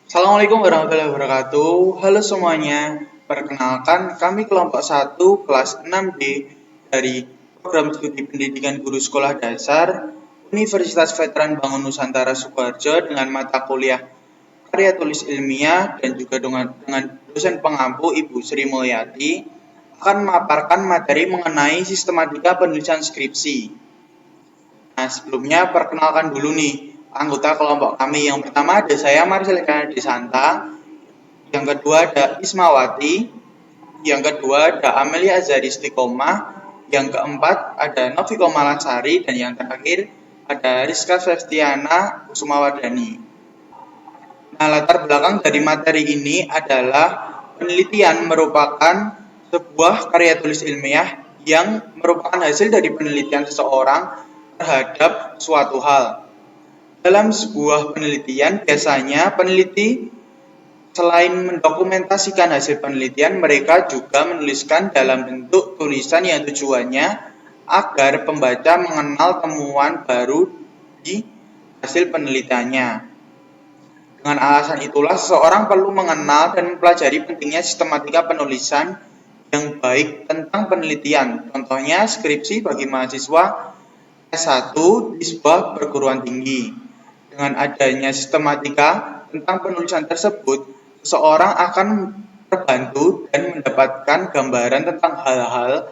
Assalamualaikum warahmatullahi wabarakatuh. Halo semuanya. Perkenalkan, kami kelompok 1 kelas 6D dari Program Studi Pendidikan Guru Sekolah Dasar Universitas Veteran Bangun Nusantara Sukoharjo dengan mata kuliah Karya Tulis Ilmiah dan juga dengan dosen pengampu Ibu Sri Mulyati akan memaparkan materi mengenai sistematika penulisan skripsi. Nah, sebelumnya perkenalkan dulu nih anggota kelompok kami. Yang pertama ada saya Marcelina Desanta, yang kedua ada Ismawati, yang kedua ada Amelia Azari Istiqomah, yang keempat ada Noviko Malansari, dan yang terakhir ada Rizka Septiana Kusumawardani. Nah, latar belakang dari materi ini adalah penelitian merupakan sebuah karya tulis ilmiah yang merupakan hasil dari penelitian seseorang terhadap suatu hal. Dalam sebuah penelitian, biasanya peneliti selain mendokumentasikan hasil penelitian, mereka juga menuliskan dalam bentuk tulisan yang tujuannya agar pembaca mengenal temuan baru di hasil penelitiannya. Dengan alasan itulah, seseorang perlu mengenal dan mempelajari pentingnya sistematika penulisan yang baik tentang penelitian. Contohnya skripsi bagi mahasiswa S1 di sebuah perguruan tinggi. Dengan adanya sistematika tentang penulisan tersebut, seseorang akan terbantu dan mendapatkan gambaran tentang hal-hal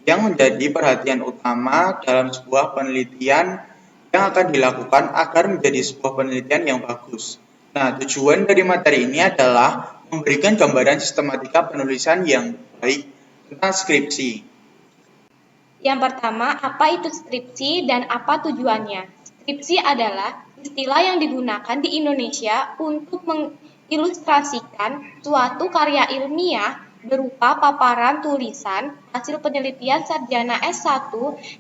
yang menjadi perhatian utama dalam sebuah penelitian yang akan dilakukan agar menjadi sebuah penelitian yang bagus. Nah, tujuan dari materi ini adalah memberikan gambaran sistematika penulisan yang baik tentang skripsi. Yang pertama, apa itu skripsi dan apa tujuannya? Skripsi adalah istilah yang digunakan di Indonesia untuk mengilustrasikan suatu karya ilmiah berupa paparan tulisan hasil penelitian sarjana S1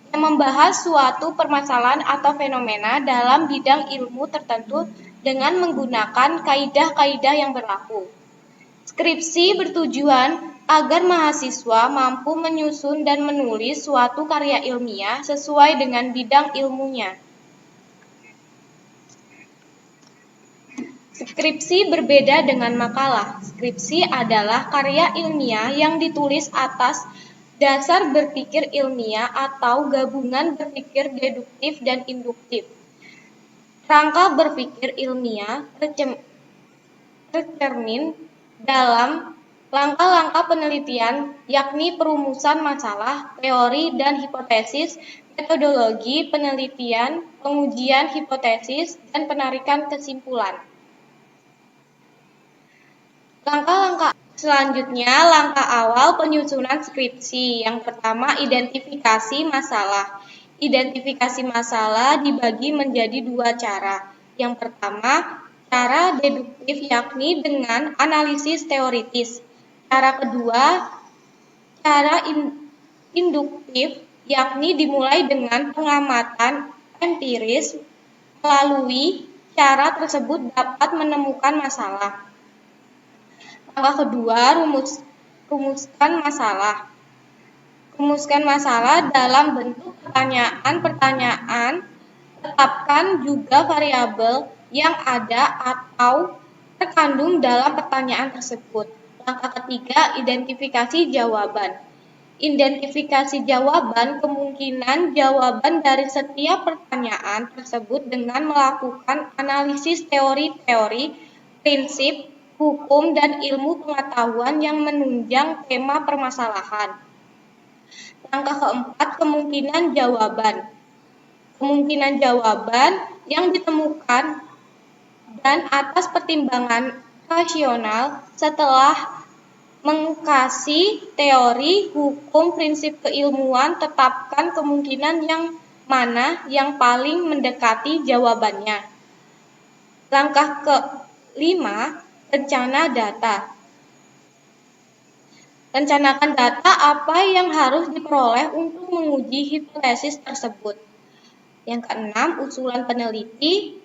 yang membahas suatu permasalahan atau fenomena dalam bidang ilmu tertentu dengan menggunakan kaidah-kaidah yang berlaku. Skripsi bertujuan agar mahasiswa mampu menyusun dan menulis suatu karya ilmiah sesuai dengan bidang ilmunya. Skripsi berbeda dengan makalah. Skripsi adalah karya ilmiah yang ditulis atas dasar berpikir ilmiah atau gabungan berpikir deduktif dan induktif. Rangka berpikir ilmiah tercermin dalam langkah-langkah penelitian, yakni perumusan masalah, teori dan hipotesis, metodologi penelitian, pengujian hipotesis, dan penarikan kesimpulan. Langkah-langkah selanjutnya, langkah awal penyusunan skripsi. Yang pertama, identifikasi masalah. Identifikasi masalah dibagi menjadi dua cara. Yang pertama, cara deduktif, yakni dengan analisis teoritis. Cara kedua, cara induktif, yakni dimulai dengan pengamatan empiris. Melalui cara tersebut dapat menemukan masalah. Langkah kedua, rumuskan masalah. Rumuskan masalah dalam bentuk pertanyaan-pertanyaan. Tetapkan juga variabel yang ada atau terkandung dalam pertanyaan tersebut. Langkah ketiga, identifikasi jawaban. Identifikasi jawaban kemungkinan jawaban dari setiap pertanyaan tersebut dengan melakukan analisis teori-teori, prinsip, hukum, dan ilmu pengetahuan yang menunjang tema permasalahan. Langkah keempat, kemungkinan jawaban. Kemungkinan jawaban yang ditemukan dan atas pertimbangan rasional setelah mengkaji teori, hukum, prinsip keilmuan, tetapkan kemungkinan yang mana yang paling mendekati jawabannya. Langkah kelima, rencana data. Rencanakan data apa yang harus diperoleh untuk menguji hipotesis tersebut. Yang keenam, usulan peneliti.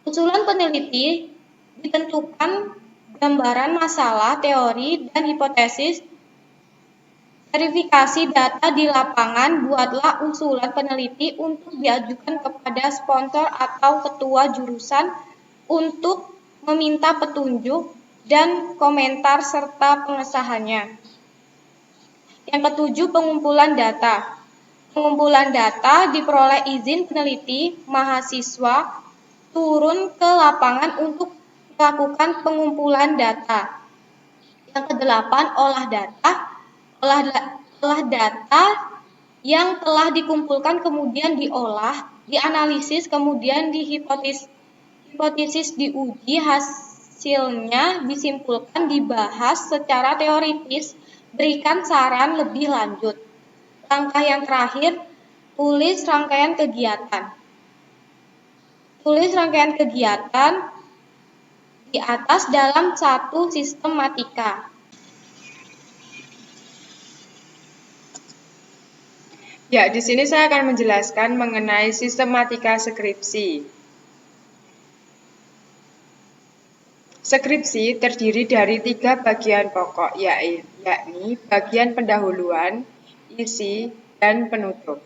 Usulan peneliti ditentukan gambaran masalah, teori, dan hipotesis. Verifikasi data di lapangan, buatlah usulan peneliti untuk diajukan kepada sponsor atau ketua jurusan untuk meminta petunjuk dan komentar serta pengesahannya. Yang ketujuh, pengumpulan data. Pengumpulan data diperoleh izin peneliti, mahasiswa turun ke lapangan untuk melakukan pengumpulan data. Yang kedelapan, olah data. Olah data yang telah dikumpulkan kemudian diolah, dianalisis, kemudian hipotesis diuji, hasilnya disimpulkan, dibahas secara teoritis, berikan saran lebih lanjut. Langkah yang terakhir, tulis rangkaian kegiatan. Tulis rangkaian kegiatan di atas dalam satu sistematika. Ya, di sini saya akan menjelaskan mengenai sistematika skripsi. Skripsi terdiri dari 3 bagian pokok, yakni bagian pendahuluan, isi, dan penutup.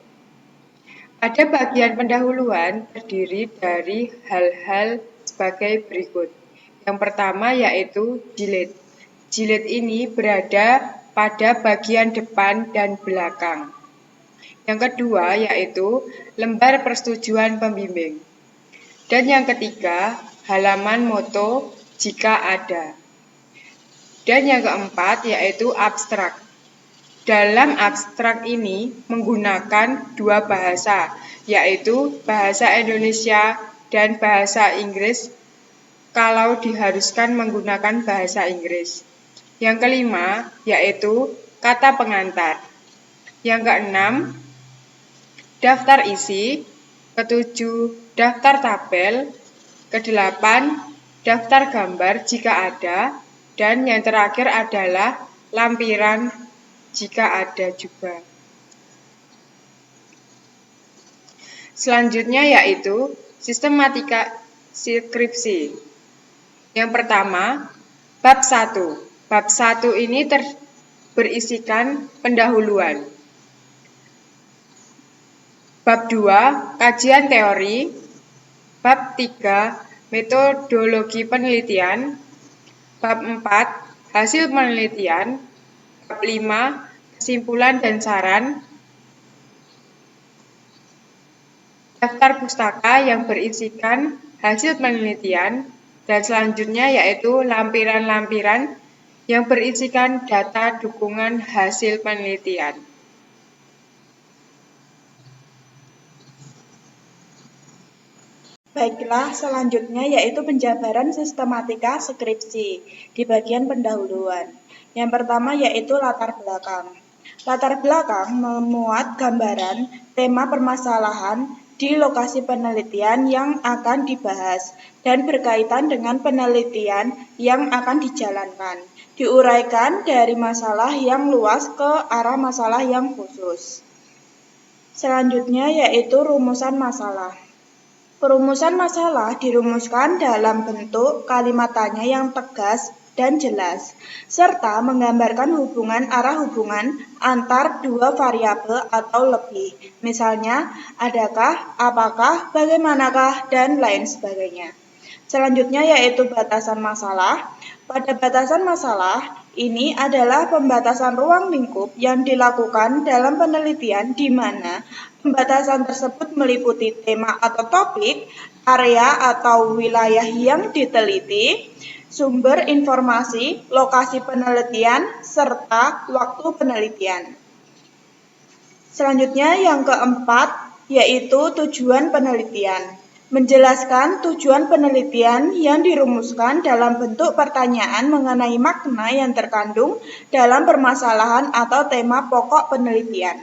Pada bagian pendahuluan terdiri dari hal-hal sebagai berikut. Yang pertama yaitu jilid. Jilid ini berada pada bagian depan dan belakang. Yang kedua yaitu lembar persetujuan pembimbing. Dan yang ketiga, halaman moto jika ada. Dan yang keempat yaitu abstrak. Dalam abstrak ini menggunakan 2 bahasa, yaitu bahasa Indonesia dan bahasa Inggris kalau diharuskan menggunakan bahasa Inggris. Yang kelima yaitu kata pengantar. Yang keenam, daftar isi. Ketujuh, daftar tabel. Kedelapan, daftar gambar jika ada. Dan yang terakhir adalah lampiran jika ada juga. Selanjutnya yaitu sistematika skripsi. Yang pertama, bab 1. Bab 1 ini berisikan pendahuluan. Bab 2, kajian teori. Bab 3, metodologi penelitian. Bab 4, hasil penelitian. Bab 5, kesimpulan dan saran. Daftar pustaka yang berisikan hasil penelitian. Dan selanjutnya yaitu lampiran-lampiran yang berisikan data dukungan hasil penelitian. Baiklah, selanjutnya yaitu penjabaran sistematika skripsi di bagian pendahuluan. Yang pertama yaitu latar belakang. Latar belakang memuat gambaran tema permasalahan di lokasi penelitian yang akan dibahas dan berkaitan dengan penelitian yang akan dijalankan. Diuraikan dari masalah yang luas ke arah masalah yang khusus. Selanjutnya yaitu rumusan masalah. Perumusan masalah dirumuskan dalam bentuk kalimat tanya yang tegas dan jelas, serta menggambarkan arah hubungan antar 2 variabel atau lebih. Misalnya, adakah, apakah, bagaimanakah, dan lain sebagainya. Selanjutnya yaitu batasan masalah. Pada batasan masalah, ini adalah pembatasan ruang lingkup yang dilakukan dalam penelitian di mana pembatasan tersebut meliputi tema atau topik, area atau wilayah yang diteliti, sumber informasi, lokasi penelitian, serta waktu penelitian. Selanjutnya yang keempat yaitu tujuan penelitian. Menjelaskan tujuan penelitian yang dirumuskan dalam bentuk pertanyaan mengenai makna yang terkandung dalam permasalahan atau tema pokok penelitian.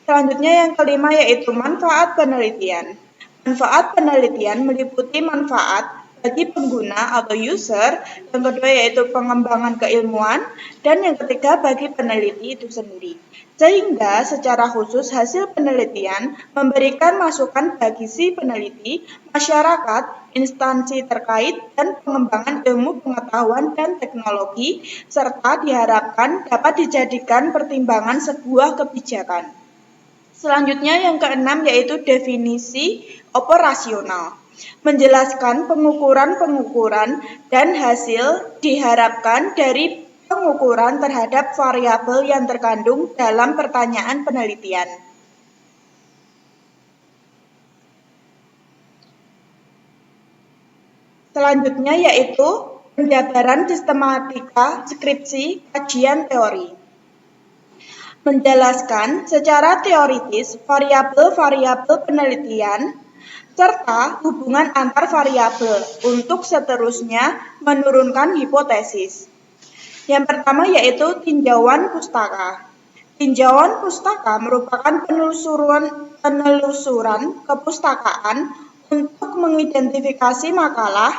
Selanjutnya yang kelima yaitu manfaat penelitian. Manfaat penelitian meliputi manfaat bagi pengguna atau user, yang kedua yaitu pengembangan keilmuan, dan yang ketiga bagi peneliti itu sendiri. Sehingga secara khusus hasil penelitian memberikan masukan bagi si peneliti, masyarakat, instansi terkait, dan pengembangan ilmu pengetahuan dan teknologi, serta diharapkan dapat dijadikan pertimbangan sebuah kebijakan. Selanjutnya yang keenam yaitu definisi operasional. Menjelaskan pengukuran-pengukuran dan hasil diharapkan dari pengukuran terhadap variabel yang terkandung dalam pertanyaan penelitian. Selanjutnya yaitu penjabaran sistematika skripsi kajian teori. Menjelaskan secara teoritis variabel-variabel penelitian serta hubungan antar variabel untuk seterusnya menurunkan hipotesis. Yang pertama yaitu tinjauan pustaka. Tinjauan pustaka merupakan penelusuran kepustakaan untuk mengidentifikasi makalah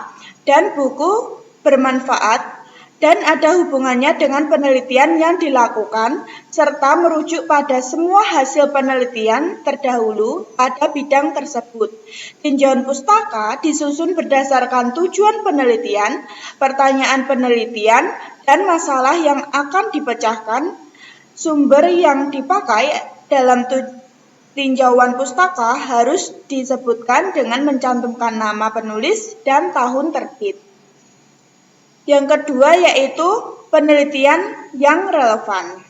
dan buku bermanfaat dan ada hubungannya dengan penelitian yang dilakukan serta merujuk pada semua hasil penelitian terdahulu pada bidang tersebut. Tinjauan pustaka disusun berdasarkan tujuan penelitian, pertanyaan penelitian, dan masalah yang akan dipecahkan. Sumber yang dipakai dalam tinjauan pustaka harus disebutkan dengan mencantumkan nama penulis dan tahun terbit. Yang kedua yaitu penelitian yang relevan.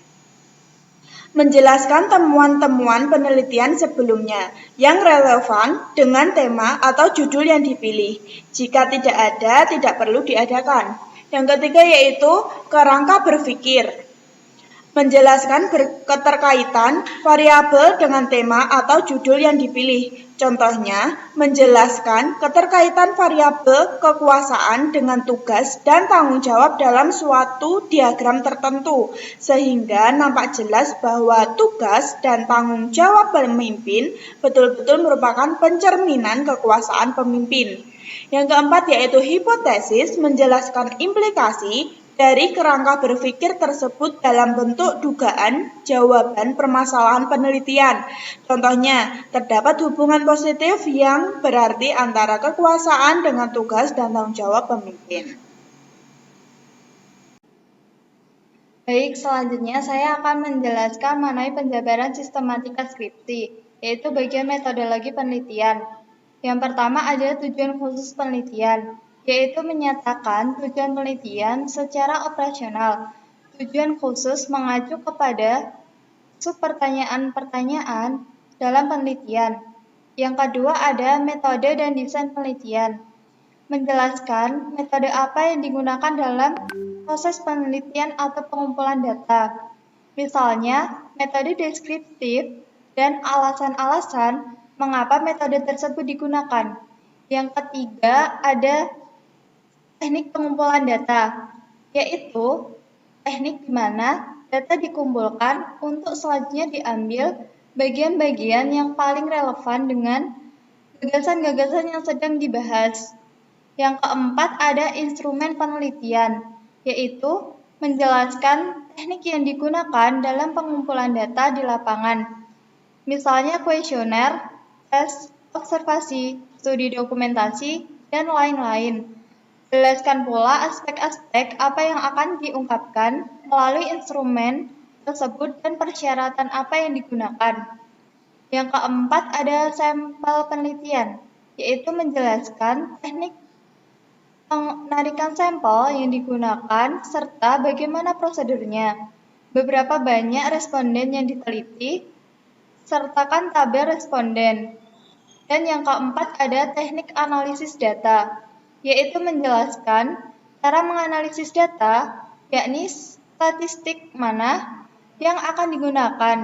Menjelaskan temuan-temuan penelitian sebelumnya yang relevan dengan tema atau judul yang dipilih. Jika tidak ada, tidak perlu diadakan. Yang ketiga yaitu kerangka berpikir. Menjelaskan keterkaitan variabel dengan tema atau judul yang dipilih. Contohnya, menjelaskan keterkaitan variabel kekuasaan dengan tugas dan tanggung jawab dalam suatu diagram tertentu, sehingga nampak jelas bahwa tugas dan tanggung jawab pemimpin betul-betul merupakan pencerminan kekuasaan pemimpin. Yang keempat yaitu hipotesis, menjelaskan implikasi dari kerangka berpikir tersebut dalam bentuk dugaan, jawaban, permasalahan penelitian. Contohnya, terdapat hubungan positif yang berarti antara kekuasaan dengan tugas dan tanggung jawab pemimpin. Baik, selanjutnya saya akan menjelaskan mengenai penjabaran sistematika skripsi, yaitu bagian metodologi penelitian. Yang pertama adalah tujuan khusus penelitian, yaitu menyatakan tujuan penelitian secara operasional. Tujuan khusus mengacu kepada subpertanyaan-pertanyaan dalam penelitian. Yang kedua ada metode dan desain penelitian. Menjelaskan metode apa yang digunakan dalam proses penelitian atau pengumpulan data. Misalnya, metode deskriptif dan alasan-alasan mengapa metode tersebut digunakan. Yang ketiga ada teknik pengumpulan data, yaitu teknik di mana data dikumpulkan untuk selanjutnya diambil bagian-bagian yang paling relevan dengan gagasan-gagasan yang sedang dibahas. Yang keempat ada instrumen penelitian, yaitu menjelaskan teknik yang digunakan dalam pengumpulan data di lapangan. Misalnya kuesioner, tes, observasi, studi dokumentasi, dan lain-lain. Jelaskan pula aspek-aspek apa yang akan diungkapkan melalui instrumen tersebut dan persyaratan apa yang digunakan. Yang keempat ada sampel penelitian, yaitu menjelaskan teknik penarikan sampel yang digunakan serta bagaimana prosedurnya. Beberapa banyak responden yang diteliti, sertakan tabel responden. Dan yang keempat ada teknik analisis data, yaitu menjelaskan cara menganalisis data, yakni statistik mana yang akan digunakan.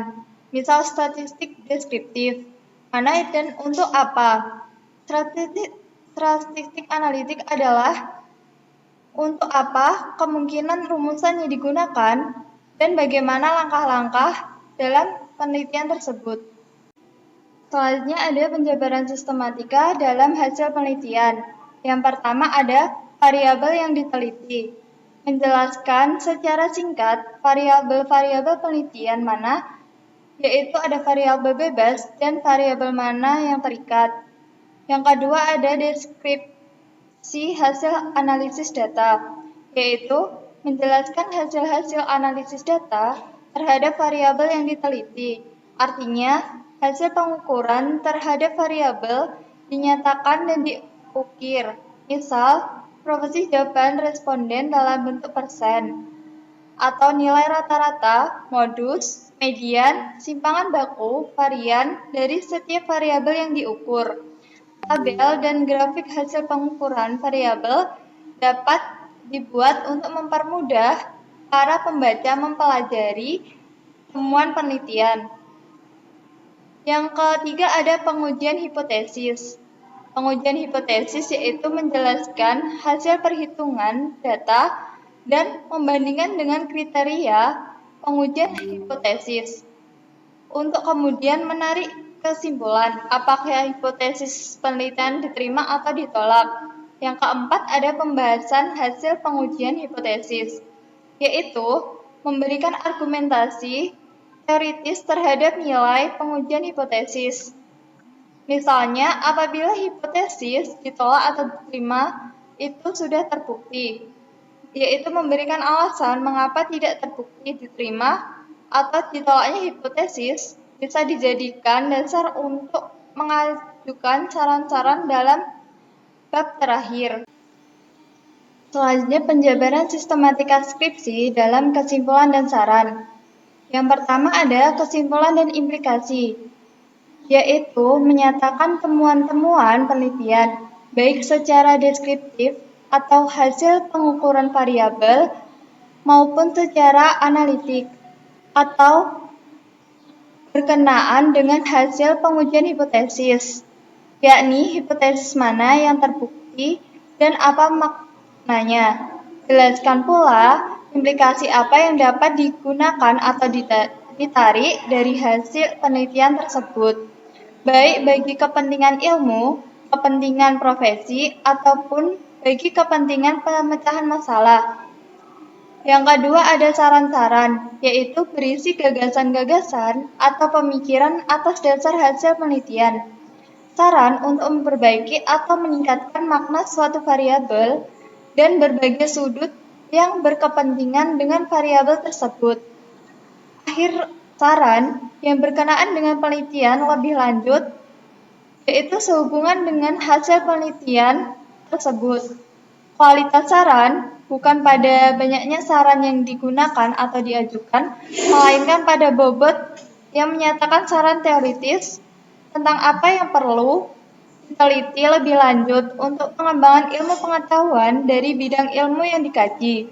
Misal statistik deskriptif, mana dan untuk apa. Statistik analitik adalah untuk apa, kemungkinan rumusan yang digunakan, dan bagaimana langkah-langkah dalam penelitian tersebut. Selanjutnya ada penjabaran sistematika dalam hasil penelitian. Yang pertama ada variabel yang diteliti. Menjelaskan secara singkat variabel-variabel penelitian mana, yaitu ada variabel bebas dan variabel mana yang terikat. Yang kedua ada deskripsi hasil analisis data, yaitu menjelaskan hasil-hasil analisis data terhadap variabel yang diteliti. Artinya, hasil pengukuran terhadap variabel dinyatakan dan ukir. Misal, proporsi jawaban responden dalam bentuk persen, atau nilai rata-rata, modus, median, simpangan baku, varian dari setiap variabel yang diukur. Tabel dan grafik hasil pengukuran variabel dapat dibuat untuk mempermudah para pembaca mempelajari temuan penelitian. Yang ketiga ada pengujian hipotesis. Pengujian hipotesis yaitu menjelaskan hasil perhitungan data dan membandingkan dengan kriteria pengujian hipotesis untuk kemudian menarik kesimpulan apakah hipotesis penelitian diterima atau ditolak. Yang keempat ada pembahasan hasil pengujian hipotesis, yaitu memberikan argumentasi teoritis terhadap nilai pengujian hipotesis. Misalnya, apabila hipotesis ditolak atau diterima, itu sudah terbukti, yaitu memberikan alasan mengapa tidak terbukti diterima atau ditolaknya hipotesis bisa dijadikan dasar untuk mengajukan saran-saran dalam bab terakhir. Selanjutnya, penjabaran sistematika skripsi dalam kesimpulan dan saran. Yang pertama ada kesimpulan dan implikasi, yaitu menyatakan temuan-temuan penelitian, baik secara deskriptif atau hasil pengukuran variabel, maupun secara analitik, atau berkenaan dengan hasil pengujian hipotesis, yakni hipotesis mana yang terbukti dan apa maknanya. Jelaskan pula implikasi apa yang dapat digunakan atau ditarik dari hasil penelitian tersebut, baik bagi kepentingan ilmu, kepentingan profesi, ataupun bagi kepentingan pemecahan masalah. Yang kedua ada saran-saran, yaitu berisi gagasan-gagasan atau pemikiran atas dasar hasil penelitian. Saran untuk memperbaiki atau meningkatkan makna suatu variabel dan berbagai sudut yang berkepentingan dengan variabel tersebut. Akhir saran yang berkenaan dengan penelitian lebih lanjut, yaitu sehubungan dengan hasil penelitian tersebut. Kualitas saran bukan pada banyaknya saran yang digunakan atau diajukan, melainkan pada bobot yang menyatakan saran teoritis tentang apa yang perlu diteliti lebih lanjut untuk pengembangan ilmu pengetahuan dari bidang ilmu yang dikaji,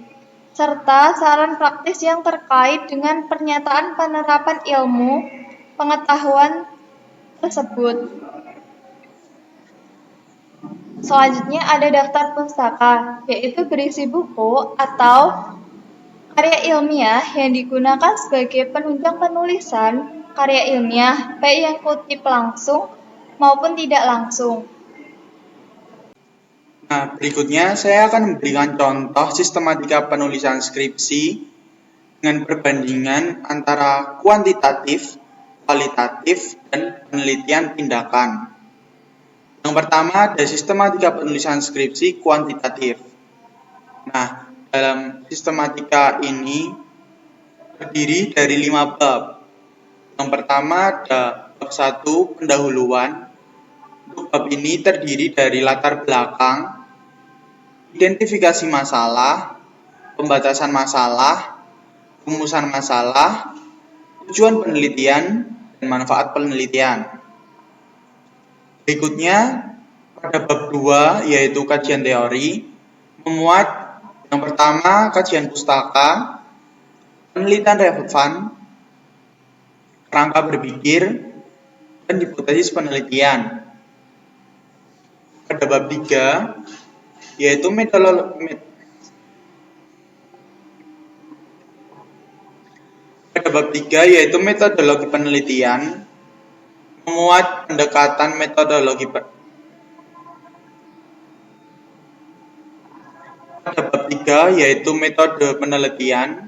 serta saran praktis yang terkait dengan pernyataan penerapan ilmu pengetahuan tersebut. Selanjutnya ada daftar pustaka, yaitu berisi buku atau karya ilmiah yang digunakan sebagai penunjang penulisan karya ilmiah, baik yang kutip langsung maupun tidak langsung. Nah, berikutnya saya akan memberikan contoh sistematika penulisan skripsi dengan perbandingan antara kuantitatif, kualitatif, dan penelitian tindakan. Yang pertama ada sistematika penulisan skripsi kuantitatif. Nah, dalam sistematika ini terdiri dari 5 bab. Yang pertama ada bab 1 pendahuluan. Untuk bab ini terdiri dari latar belakang, identifikasi masalah, pembatasan masalah, rumusan masalah, tujuan penelitian, dan manfaat penelitian. Berikutnya, pada bab 2 yaitu kajian teori, memuat yang pertama kajian pustaka, penelitian relevan, kerangka berpikir, dan hipotesis penelitian. Pada bab 3 yaitu metodologi penelitian, memuat pendekatan metodologi pada bab 3 yaitu metode penelitian,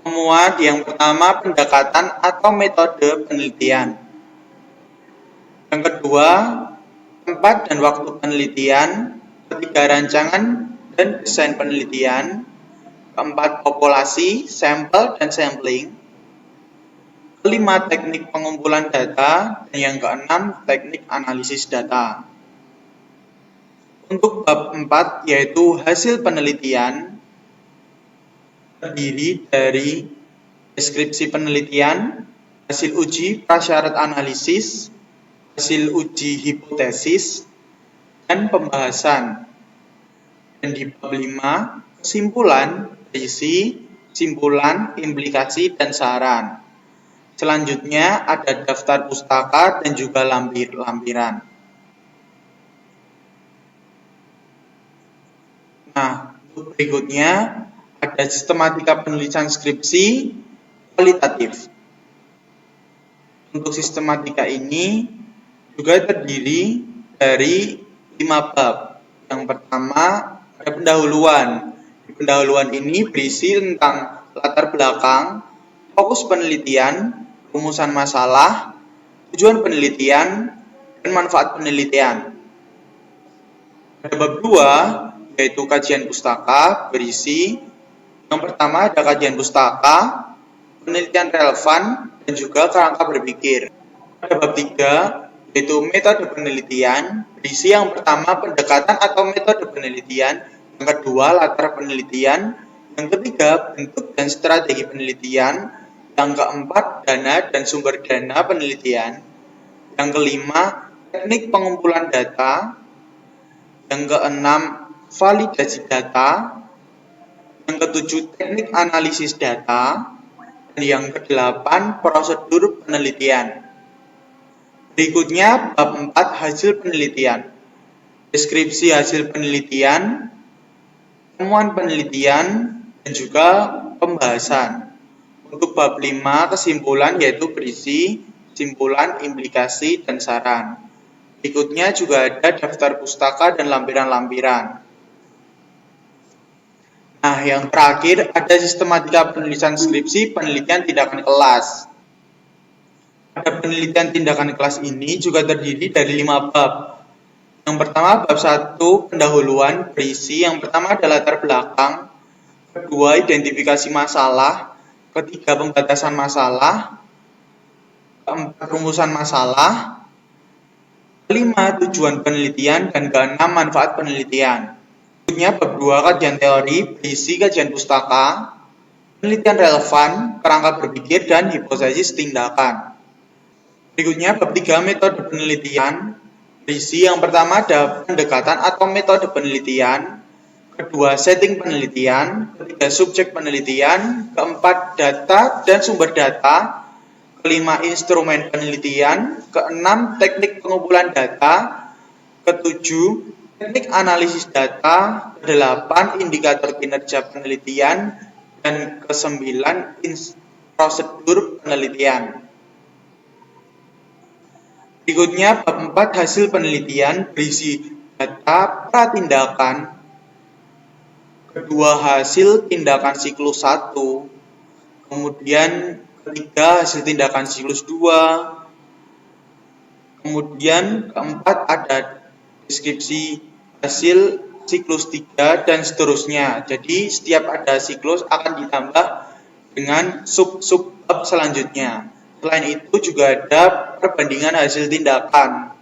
memuat yang pertama pendekatan atau metode penelitian. Yang kedua, tempat dan waktu penelitian. Ketiga, rancangan dan desain penelitian. Keempat, populasi, sampel, dan sampling. Kelima, teknik pengumpulan data. Dan yang keenam, teknik analisis data. Untuk bab 4 yaitu hasil penelitian, terdiri dari deskripsi penelitian, hasil uji prasyarat analisis, hasil uji hipotesis, dan pembahasan. Dan di bab 5, kesimpulan, berisi, simpulan, implikasi, dan saran. Selanjutnya ada daftar pustaka dan juga lampiran. Nah, untuk berikutnya ada sistematika penulisan skripsi kualitatif. Untuk sistematika ini juga terdiri dari 5 bab. Yang pertama ada pendahuluan. Di pendahuluan ini berisi tentang latar belakang, fokus penelitian, rumusan masalah, tujuan penelitian, dan manfaat penelitian. Pada bab 2, yaitu kajian pustaka, berisi yang pertama ada kajian pustaka, penelitian relevan, dan juga kerangka berpikir. Pada bab 3, yaitu metode penelitian, berisi yang pertama pendekatan atau metode penelitian, yang kedua latar penelitian, yang ketiga bentuk dan strategi penelitian, yang keempat dana dan sumber dana penelitian, yang kelima teknik pengumpulan data, yang keenam validasi data, yang ketujuh teknik analisis data, dan yang kedelapan prosedur penelitian. Berikutnya bab 4 hasil penelitian. Deskripsi hasil penelitian, temuan penelitian, dan juga pembahasan. Untuk bab 5 kesimpulan yaitu berisi simpulan, implikasi, dan saran. Berikutnya juga ada daftar pustaka dan lampiran-lampiran. Nah, yang terakhir ada sistematika penulisan skripsi penelitian tindakan kelas. Pada penelitian tindakan kelas ini juga terdiri dari 5 bab. Yang pertama bab 1 pendahuluan, berisi yang pertama adalah latar belakang, kedua identifikasi masalah, ketiga pembatasan masalah, keempat rumusan masalah, kelima tujuan penelitian, dan keenam manfaat penelitian. Berikutnya bab 2 kajian teori, berisi kajian pustaka, penelitian relevan, kerangka berpikir, dan hipotesis tindakan. Berikutnya bab 3 metode penelitian, berisi yang pertama ada pendekatan atau metode penelitian, kedua setting penelitian, ketiga subjek penelitian, keempat data dan sumber data, kelima instrumen penelitian, keenam teknik pengumpulan data, ketujuh teknik analisis data, kedelapan indikator kinerja penelitian, dan kesembilan prosedur penelitian. Berikutnya bab 4 hasil penelitian, berisi data pratindakan, kedua hasil tindakan siklus 1, kemudian ketiga hasil tindakan siklus 2, kemudian keempat ada deskripsi hasil siklus 3 dan seterusnya. Jadi setiap ada siklus akan ditambah dengan sub-bab selanjutnya. Selain itu juga ada perbandingan hasil tindakan.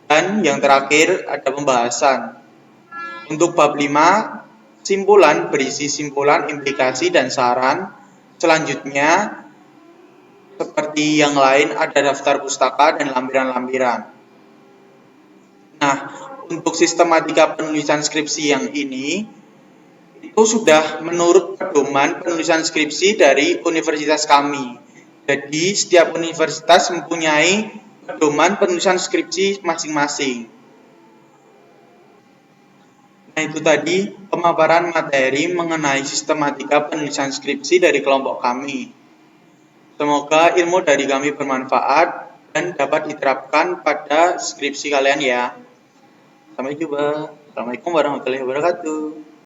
Dan yang terakhir ada pembahasan. Untuk bab 5 simpulan, berisi simpulan, implikasi, dan saran. Selanjutnya, seperti yang lain, ada daftar pustaka dan lampiran-lampiran. Nah, untuk sistematika penulisan skripsi yang ini, itu sudah menurut pedoman penulisan skripsi dari universitas kami. Jadi, setiap universitas mempunyai pedoman penulisan skripsi masing-masing. Nah, itu tadi pemaparan materi mengenai sistematika penulisan skripsi dari kelompok kami. Semoga ilmu dari kami bermanfaat dan dapat diterapkan pada skripsi kalian ya. Sampai jumpa. Assalamualaikum warahmatullahi wabarakatuh.